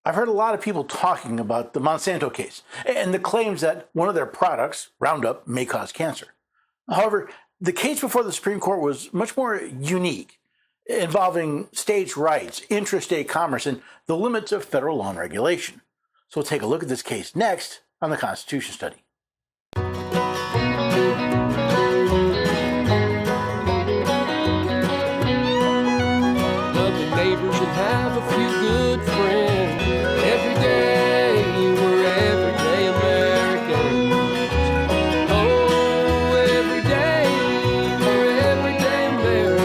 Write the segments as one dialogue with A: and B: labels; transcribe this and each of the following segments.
A: I've heard a lot of people talking about the Monsanto case and the claims that one of their products, Roundup, may cause cancer. However, the case before the Supreme Court was much more unique, involving states' rights, intrastate commerce, and the limits of federal law and regulation. So we'll take a look at this case next on the Constitution Study.
B: Lovely neighbors and have a few good friends. Every day we're everyday Americans. Oh, every day we're everyday Americans.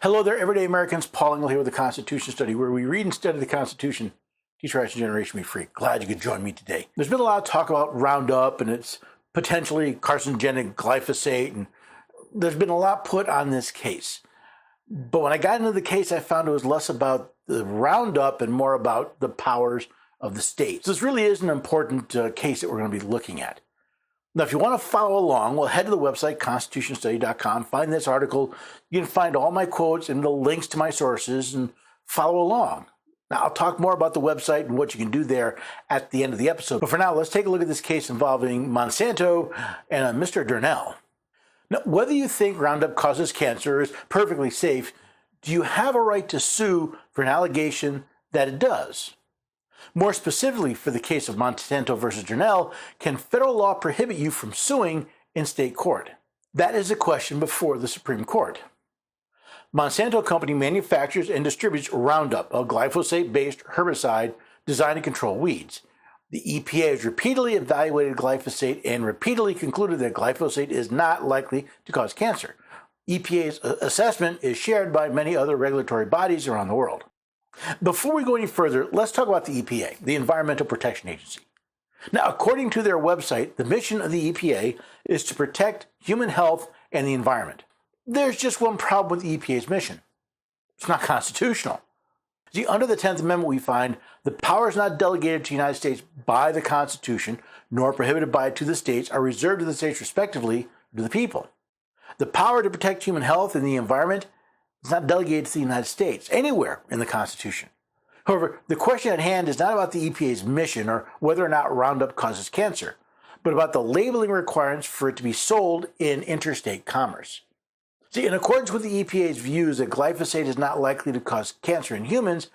A: Hello there, everyday Americans. Paul Engel here with the Constitution Study, where we read and study the Constitution. Teach our generation be free. Glad you could join me today. There's been a lot of talk about Roundup and its potentially carcinogenic glyphosate, and there's been a lot put on this case. But when I got into the case, I found it was less about the Roundup and more about the powers of the states. This really is an important case that we're going to be looking at. Now, if you want to follow along, well, head to the website, constitutionstudy.com, find this article. You can find all my quotes and the links to my sources and follow along. Now, I'll talk more about the website and what you can do there at the end of the episode. But for now, let's take a look at this case involving Monsanto and Mr. Durnell. Now, whether you think Roundup causes cancer or is perfectly safe, do you have a right to sue for an allegation that it does? More specifically, for the case of Monsanto versus Durnell, can federal law prohibit you from suing in state court? That is a question before the Supreme Court. Monsanto Company manufactures and distributes Roundup, a glyphosate-based herbicide designed to control weeds. The EPA has repeatedly evaluated glyphosate and repeatedly concluded that glyphosate is not likely to cause cancer. EPA's assessment is shared by many other regulatory bodies around the world. Before we go any further, let's talk about the EPA, the Environmental Protection Agency. Now, according to their website, the mission of the EPA is to protect human health and the environment. There's just one problem with the EPA's mission. It's not constitutional. See, under the 10th Amendment, we find the powers not delegated to the United States by the Constitution, nor prohibited by it to the states, are reserved to the states respectively to the people. The power to protect human health and the environment is not delegated to the United States anywhere in the Constitution. However, the question at hand is not about the EPA's mission or whether or not Roundup causes cancer, but about the labeling requirements for it to be sold in interstate commerce. See, in accordance with the EPA's views that glyphosate is not likely to cause cancer in humans,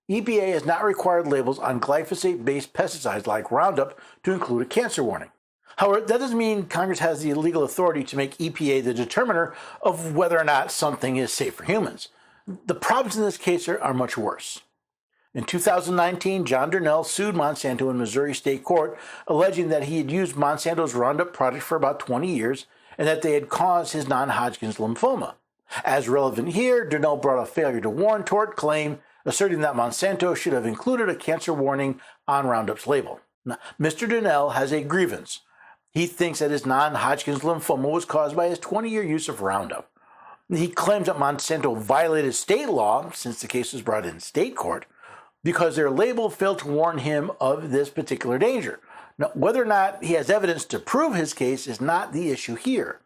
A: EPA has not required labels on glyphosate-based pesticides like Roundup to include a cancer warning. However, that doesn't mean Congress has the legal authority to make EPA the determiner of whether or not something is safe for humans. The problems in this case are much worse. In 2019, John Durnell sued Monsanto in Missouri State Court, alleging that he had used Monsanto's Roundup product for about 20 years and that they had caused his non-Hodgkin's lymphoma. As relevant here, Durnell brought a failure to warn tort claim, asserting that Monsanto should have included a cancer warning on Roundup's label. Now, Mr. Durnell has a grievance. He thinks that his non-Hodgkin's lymphoma was caused by his 20-year use of Roundup. He claims that Monsanto violated state law, since the case was brought in state court, because their label failed to warn him of this particular danger. Now, whether or not he has evidence to prove his case is not the issue here.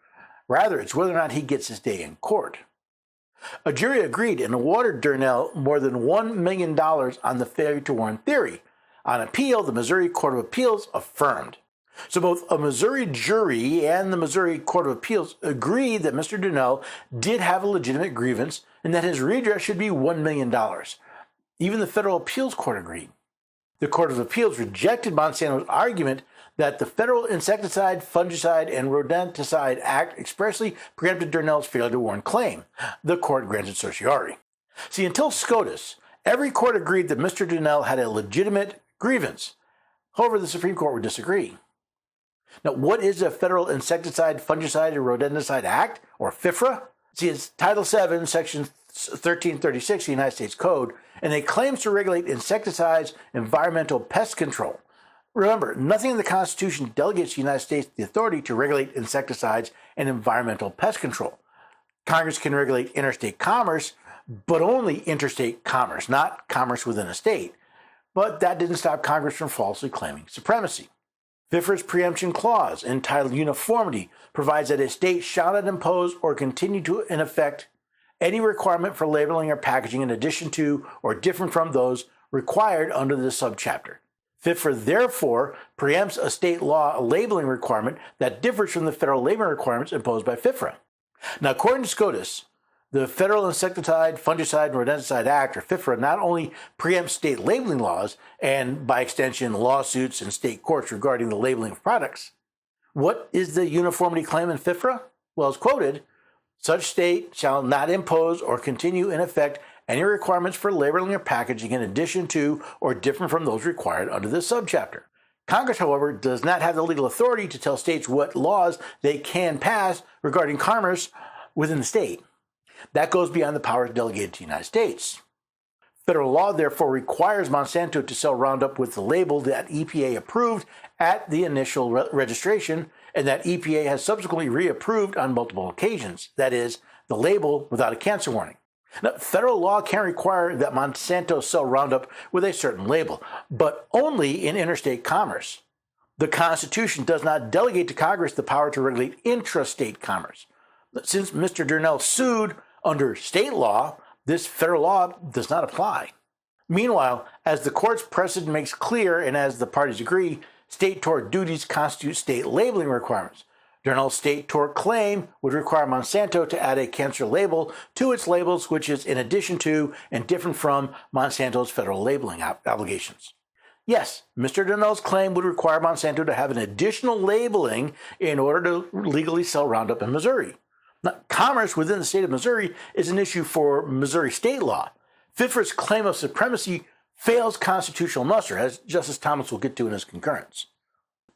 A: Rather, it's whether or not he gets his day in court. A jury agreed and awarded Durnell more than $1 million on the failure to warn theory. On appeal, the Missouri Court of Appeals affirmed. So both a Missouri jury and the Missouri Court of Appeals agreed that Mr. Durnell did have a legitimate grievance and that his redress should be $1 million. Even the Federal Appeals Court agreed. The Court of Appeals rejected Monsanto's argument that the Federal Insecticide, Fungicide, and Rodenticide Act expressly preempted Durnell's failure to warn claim. The court granted certiorari. See, until SCOTUS, every court agreed that Mr. Durnell had a legitimate grievance. However, the Supreme Court would disagree. Now, what is the Federal Insecticide, Fungicide, and Rodenticide Act, or FIFRA? See, it's Title VII, Section 1336 of the United States Code, and it claims to regulate insecticides, environmental pest control. Remember, nothing in the Constitution delegates the United States the authority to regulate insecticides and environmental pest control. Congress can regulate interstate commerce, but only interstate commerce, not commerce within a state. But that didn't stop Congress from falsely claiming supremacy. FIFRA's preemption clause, entitled Uniformity, provides that a state shall not impose or continue to in effect any requirement for labeling or packaging in addition to or different from those required under this subchapter. FIFRA therefore preempts a state law labeling requirement that differs from the federal labeling requirements imposed by FIFRA. Now, according to SCOTUS, the Federal Insecticide, Fungicide, and Rodenticide Act, or FIFRA, not only preempts state labeling laws and, by extension, lawsuits in state courts regarding the labeling of products. What is the uniformity claim in FIFRA? Well, as quoted, such state shall not impose or continue in effect any requirements for labeling or packaging in addition to or different from those required under this subchapter. Congress, however, does not have the legal authority to tell states what laws they can pass regarding commerce within the state. That goes beyond the powers delegated to the United States. Federal law, therefore, requires Monsanto to sell Roundup with the label that EPA approved at the initial registration and that EPA has subsequently reapproved on multiple occasions, that is, the label without a cancer warning. Now, federal law can require that Monsanto sell Roundup with a certain label, but only in interstate commerce. The Constitution does not delegate to Congress the power to regulate intrastate commerce. Since Mr. Durnell sued under state law, this federal law does not apply. Meanwhile, as the court's precedent makes clear and as the parties agree, state tort duties constitute state labeling requirements. Durnell's state tort claim would require Monsanto to add a cancer label to its labels, which is in addition to and different from Monsanto's federal labeling obligations. Yes, Mr. Durnell's claim would require Monsanto to have an additional labeling in order to legally sell Roundup in Missouri. Now, commerce within the state of Missouri is an issue for Missouri state law. FIFRA's claim of supremacy fails constitutional muster, as Justice Thomas will get to in his concurrence.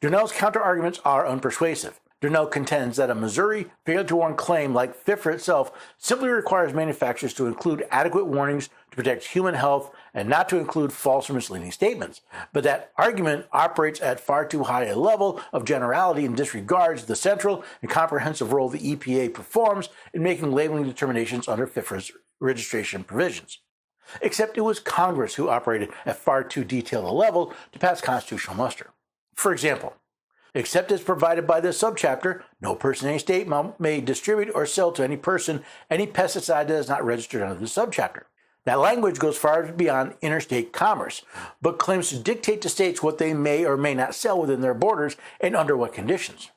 A: Durnell's counterarguments are unpersuasive. Durnell contends that a Missouri failure to warn claim, like FIFRA itself, simply requires manufacturers to include adequate warnings to protect human health and not to include false or misleading statements. But that argument operates at far too high a level of generality and disregards the central and comprehensive role the EPA performs in making labeling determinations under FIFRA's registration provisions. Except it was Congress who operated at far too detailed a level to pass constitutional muster. For example, except as provided by this subchapter, no person in any state may distribute or sell to any person any pesticide that is not registered under the subchapter. That language goes far beyond interstate commerce, but claims to dictate to states what they may or may not sell within their borders and under what conditions.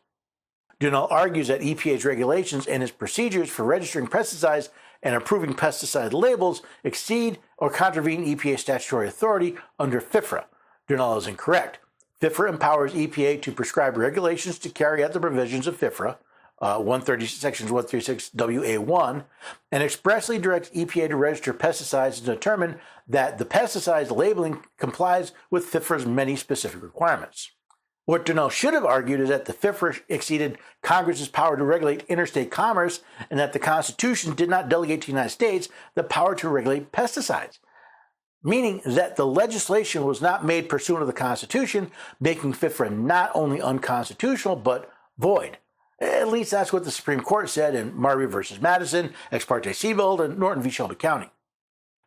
A: Durnell argues that EPA's regulations and its procedures for registering pesticides and approving pesticide labels exceed or contravene EPA's statutory authority under FIFRA. Durnell is incorrect. FIFRA empowers EPA to prescribe regulations to carry out the provisions of FIFRA, sections 136 WA1, and expressly directs EPA to register pesticides and determine that the pesticides labeling complies with FIFRA's many specific requirements. What Durnell should have argued is that the FIFRA exceeded Congress's power to regulate interstate commerce and that the Constitution did not delegate to the United States the power to regulate pesticides, meaning that the legislation was not made pursuant to the Constitution, making FIFRA not only unconstitutional, but void. At least that's what the Supreme Court said in Marbury v. Madison, Ex parte Siebold, and Norton v. Shelby County.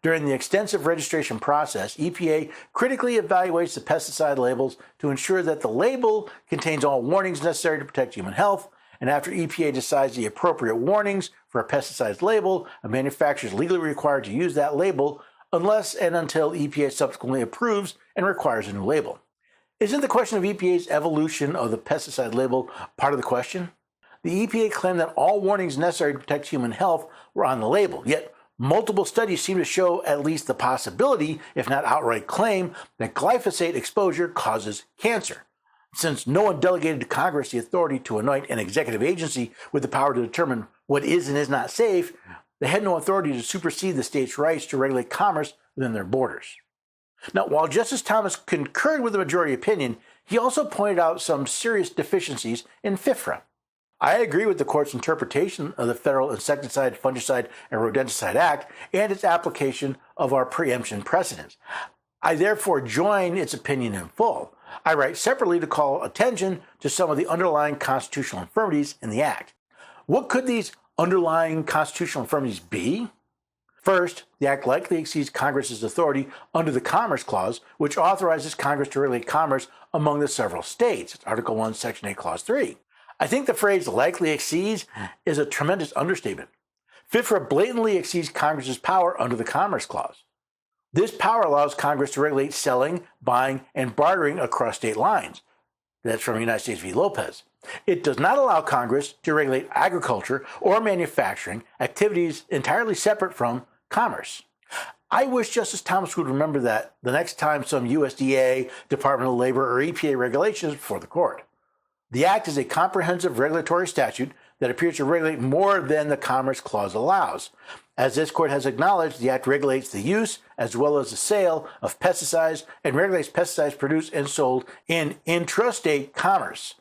A: During the extensive registration process, EPA critically evaluates the pesticide labels to ensure that the label contains all warnings necessary to protect human health, and after EPA decides the appropriate warnings for a pesticide label, a manufacturer is legally required to use that label unless and until EPA subsequently approves and requires a new label. Isn't the question of EPA's evolution of the pesticide label part of the question? The EPA claimed that all warnings necessary to protect human health were on the label, yet multiple studies seem to show at least the possibility, if not outright claim, that glyphosate exposure causes cancer. Since no one delegated to Congress the authority to anoint an executive agency with the power to determine what is and is not safe, they had no authority to supersede the state's rights to regulate commerce within their borders. Now, while Justice Thomas concurred with the majority opinion, he also pointed out some serious deficiencies in FIFRA. I agree with the court's interpretation of the Federal Insecticide, Fungicide, and Rodenticide Act and its application of our preemption precedents. I therefore join its opinion in full. I write separately to call attention to some of the underlying constitutional infirmities in the Act. What could these underlying constitutional infirmities be? First, the Act likely exceeds Congress's authority under the Commerce Clause, which authorizes Congress to regulate commerce among the several states. It's Article 1, Section 8, Clause 3. I think the phrase likely exceeds is a tremendous understatement. FIFRA blatantly exceeds Congress's power under the Commerce Clause. This power allows Congress to regulate selling, buying, and bartering across state lines. That's from United States v. Lopez. It does not allow Congress to regulate agriculture or manufacturing activities entirely separate from commerce. I wish Justice Thomas would remember that the next time some USDA, Department of Labor, or EPA regulation is before the court. The Act is a comprehensive regulatory statute that appears to regulate more than the Commerce Clause allows. As this court has acknowledged, the Act regulates the use as well as the sale of pesticides and regulates pesticides produced and sold in intrastate commerce.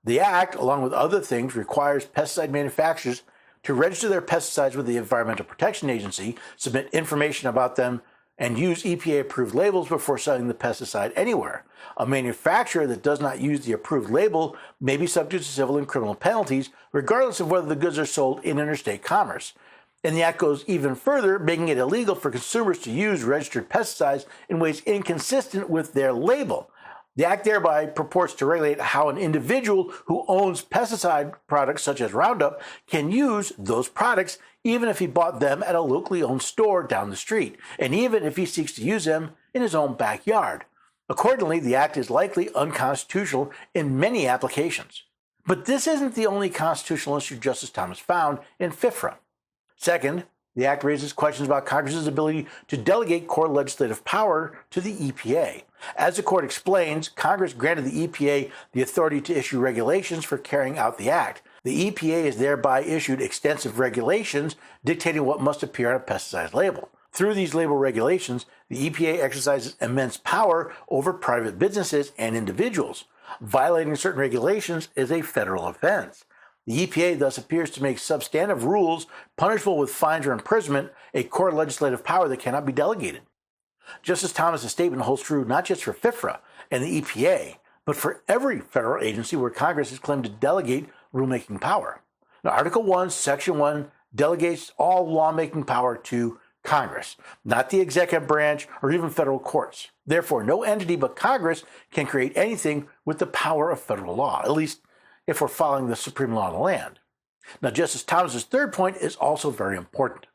A: The Act, along with other things, requires pesticide manufacturers to register their pesticides with the Environmental Protection Agency, submit information about them, and use EPA-approved labels before selling the pesticide anywhere. A manufacturer that does not use the approved label may be subject to civil and criminal penalties, regardless of whether the goods are sold in interstate commerce. And the Act goes even further, making it illegal for consumers to use registered pesticides in ways inconsistent with their label. The Act thereby purports to regulate how an individual who owns pesticide products such as Roundup can use those products even if he bought them at a locally owned store down the street, and even if he seeks to use them in his own backyard. Accordingly, the Act is likely unconstitutional in many applications. But this isn't the only constitutional issue Justice Thomas found in FIFRA. Second, the Act raises questions about Congress's ability to delegate core legislative power to the EPA. As the court explains, Congress granted the EPA the authority to issue regulations for carrying out the Act. The EPA has thereby issued extensive regulations dictating what must appear on a pesticide label. Through these label regulations, the EPA exercises immense power over private businesses and individuals. Violating certain regulations is a federal offense. The EPA thus appears to make substantive rules punishable with fines or imprisonment a core legislative power that cannot be delegated. Justice Thomas' statement holds true not just for FIFRA and the EPA, but for every federal agency where Congress has claimed to delegate rulemaking power. Now, Article 1, Section 1 delegates all lawmaking power to Congress, not the executive branch or even federal courts. Therefore, no entity but Congress can create anything with the power of federal law, at least if we're following the supreme law of the land. Now, Justice Thomas's third point is also very important.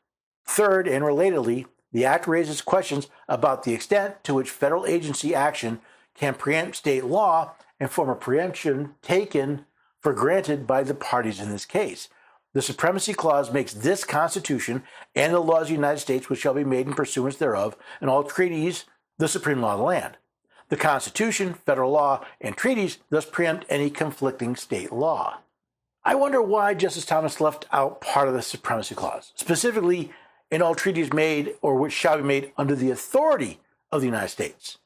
A: Third, and relatedly, the Act raises questions about the extent to which federal agency action can preempt state law and form a preemption taken for granted by the parties in this case. The Supremacy Clause makes this Constitution and the laws of the United States which shall be made in pursuance thereof, and all treaties, the supreme law of the land. The Constitution, federal law, and treaties thus preempt any conflicting state law. I wonder why Justice Thomas left out part of the Supremacy Clause, specifically in all treaties made or which shall be made under the authority of the United States.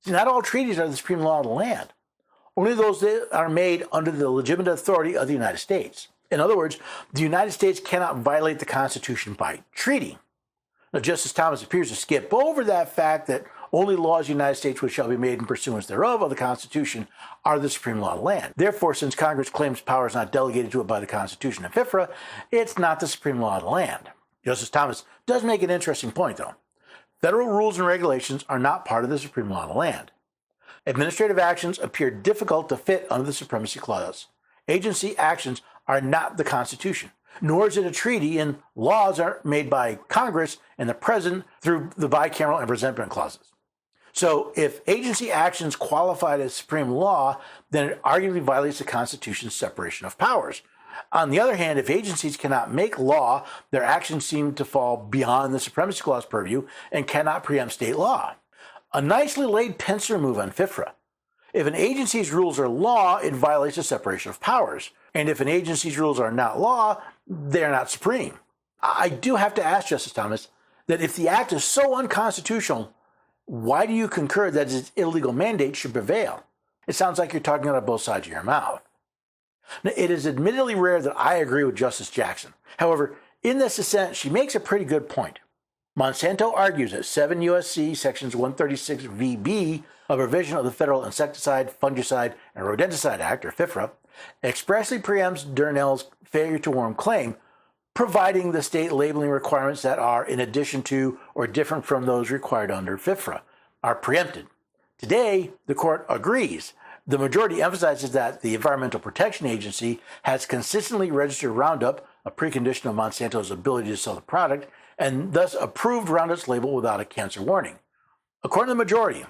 A: See, not all treaties are the supreme law of the land. Only those that are made under the legitimate authority of the United States. In other words, the United States cannot violate the Constitution by treaty. Now, Justice Thomas appears to skip over that fact that only laws of the United States which shall be made in pursuance thereof of the Constitution are the supreme law of the land. Therefore, since Congress claims power is not delegated to it by the Constitution and FIFRA, it's not the supreme law of the land. Justice Thomas does make an interesting point, though. Federal rules and regulations are not part of the supreme law of the land. Administrative actions appear difficult to fit under the Supremacy Clause. Agency actions are not the Constitution, nor is it a treaty, and laws are made by Congress and the President through the bicameral and presentment clauses. So if agency actions qualified as supreme law, then it arguably violates the Constitution's separation of powers. On the other hand, if agencies cannot make law, their actions seem to fall beyond the Supremacy Clause purview and cannot preempt state law. A nicely laid pincer move on FIFRA. If an agency's rules are law, it violates the separation of powers. And if an agency's rules are not law, they're not supreme. I do have to ask Justice Thomas that if the Act is so unconstitutional, why do you concur that its illegal mandate should prevail? It sounds like you're talking out of both sides of your mouth. Now, it is admittedly rare that I agree with Justice Jackson. However, in this dissent, she makes a pretty good point. Monsanto argues that 7 U.S.C. sections 136 VB, a provision of the Federal Insecticide, Fungicide, and Rodenticide Act, or FIFRA, expressly preempts Durnell's failure to warn claim, providing the state labeling requirements that are in addition to or different from those required under FIFRA are preempted. Today, the court agrees. The majority emphasizes that the Environmental Protection Agency has consistently registered Roundup, a precondition of Monsanto's ability to sell the product, and thus approved Roundup's label without a cancer warning. According to the majority,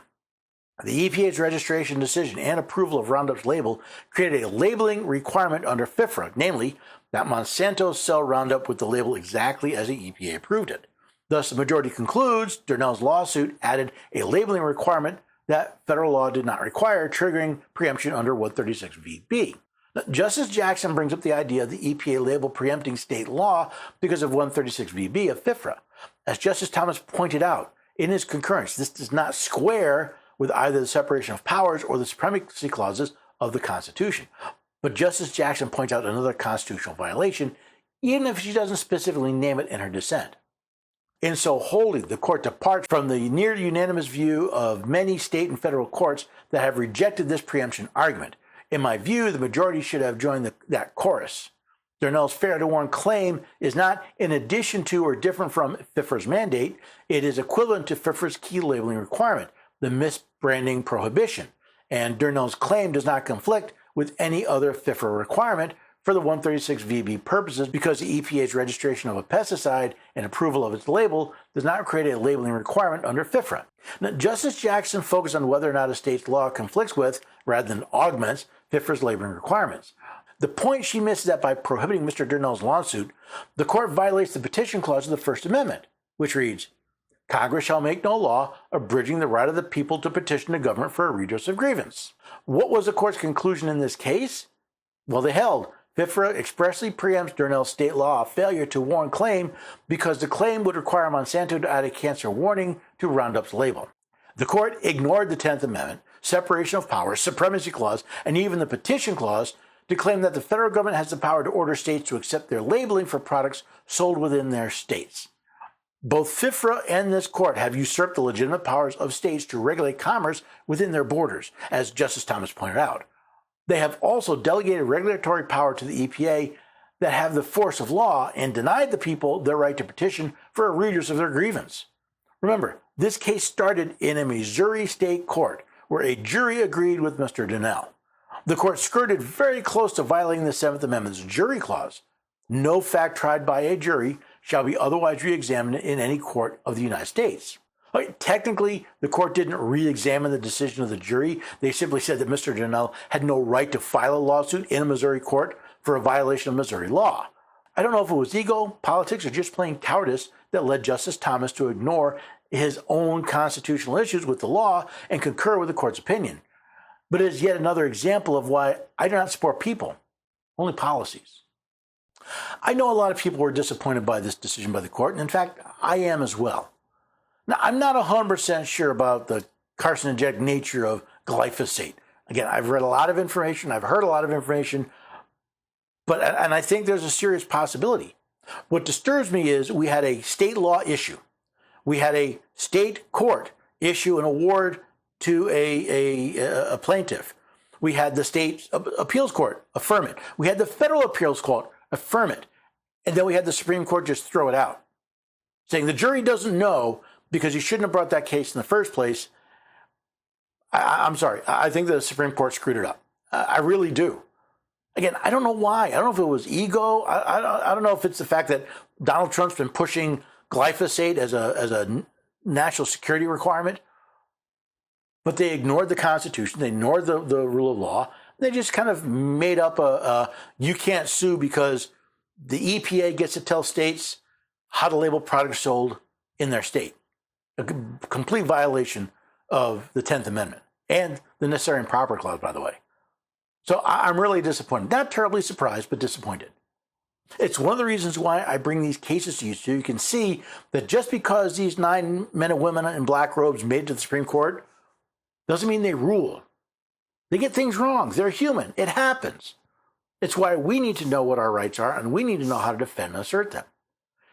A: the EPA's registration decision and approval of Roundup's label created a labeling requirement under FIFRA, namely that Monsanto sell Roundup with the label exactly as the EPA approved it. Thus, the majority concludes Durnell's lawsuit added a labeling requirement that federal law did not require, triggering preemption under 136VB. Now, Justice Jackson brings up the idea of the EPA label preempting state law because of 136VB of FIFRA. As Justice Thomas pointed out in his concurrence, this does not square with either the separation of powers or the supremacy clauses of the Constitution. But Justice Jackson points out another constitutional violation, even if she doesn't specifically name it in her dissent. In so holding, the court departs from the near unanimous view of many state and federal courts that have rejected this preemption argument. In my view, the majority should have joined that chorus. Durnell's fair to warn claim is not in addition to or different from FIFRA's mandate. It is equivalent to FIFRA's key labeling requirement, the misbranding prohibition. And Durnell's claim does not conflict with any other FIFRA requirement for the 136VB purposes because the EPA's registration of a pesticide and approval of its label does not create a labeling requirement under FIFRA. Now, Justice Jackson focused on whether or not a state's law conflicts with, rather than augments, FIFRA's labeling requirements. The point she missed is that by prohibiting Mr. Durnell's lawsuit, the court violates the petition clause of the First Amendment, which reads, Congress shall make no law abridging the right of the people to petition the government for a redress of grievance. What was the court's conclusion in this case? Well, they held FIFRA expressly preempts Durnell's state law failure to warn claim because the claim would require Monsanto to add a cancer warning to Roundup's label. The court ignored the 10th Amendment, separation of powers, supremacy clause, and even the petition clause to claim that the federal government has the power to order states to accept their labeling for products sold within their states. Both FIFRA and this court have usurped the legitimate powers of states to regulate commerce within their borders, as Justice Thomas pointed out. They have also delegated regulatory power to the EPA that have the force of law and denied the people their right to petition for a redress of their grievance. Remember, this case started in a Missouri state court where a jury agreed with Mr. Durnell. The court skirted very close to violating the 7th Amendment's jury clause. No fact tried by a jury shall be otherwise re-examined in any court of the United States. Technically, the court didn't re-examine the decision of the jury. They simply said that Mr. Durnell had no right to file a lawsuit in a Missouri court for a violation of Missouri law. I don't know if it was ego, politics, or just plain cowardice that led Justice Thomas to ignore his own constitutional issues with the law and concur with the court's opinion. But it is yet another example of why I do not support people, only policies. I know a lot of people were disappointed by this decision by the court, and in fact, I am as well. Now, I'm not 100% sure about the carcinogenic nature of glyphosate. Again, I've read a lot of information, I've heard a lot of information, and I think there's a serious possibility. What disturbs me is we had a state law issue. We had a state court issue an award to a plaintiff. We had the state appeals court affirm it. We had the federal appeals court affirm it. And then we had the Supreme Court just throw it out, saying the jury doesn't know because you shouldn't have brought that case in the first place. I'm sorry. I think the Supreme Court screwed it up. I really do. Again, I don't know why. I don't know if it was ego. I don't know if it's the fact that Donald Trump's been pushing glyphosate as a national security requirement. But they ignored the Constitution. They ignored the rule of law. They just kind of made up you can't sue because the EPA gets to tell states how to label products sold in their state. A complete violation of the 10th Amendment and the necessary and proper clause, by the way. So I'm really disappointed. Not terribly surprised, but disappointed. It's one of the reasons why I bring these cases to you, so you can see that just because these 9 men and women in black robes made it to the Supreme Court doesn't mean they rule. They get things wrong. They're human. It happens. It's why we need to know what our rights are, and we need to know how to defend and assert them.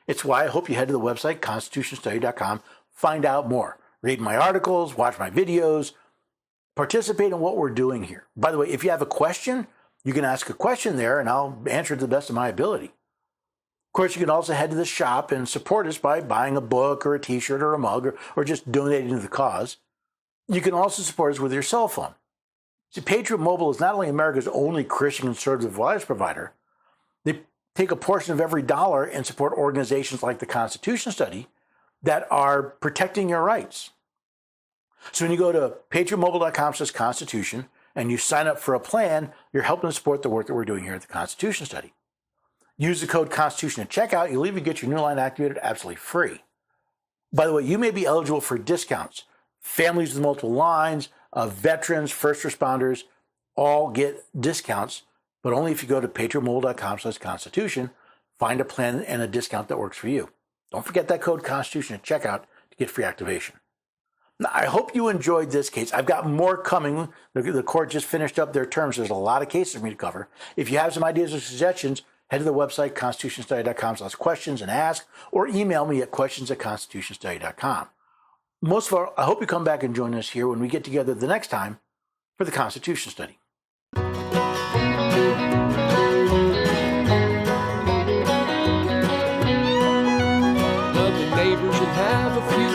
A: It's why I hope you head to the website, constitutionstudy.com, find out more. Read my articles, watch my videos, participate in what we're doing here. By the way, if you have a question, you can ask a question there, and I'll answer it to the best of my ability. course, you can also head to the shop and support us by buying a book or a t-shirt or a mug or just donating to the cause. You can also support us with your cell phone. See, Patriot Mobile is not only America's only Christian conservative wireless provider, they take a portion of every dollar and support organizations like the Constitution Study that are protecting your rights. So when you go to patriotmobile.com/Constitution and you sign up for a plan, you're helping to support the work that we're doing here at the Constitution Study. Use the code Constitution at checkout. You'll even get your new line activated absolutely free. By the way, you may be eligible for discounts. Families with multiple lines, veterans, first responders, all get discounts, but only if you go to patriotmobile.com/Constitution, find a plan and a discount that works for you. Don't forget that code Constitution at checkout to get free activation. Now, I hope you enjoyed this case. I've got more coming. The court just finished up their terms. There's a lot of cases for me to cover. If you have some ideas or suggestions, head to the website, constitutionstudy.com/questions and ask, or email me at questions@constitutionstudy.com. Most of all, I hope you come back and join us here when we get together the next time for the Constitution Study.
B: Love the neighbors and have a few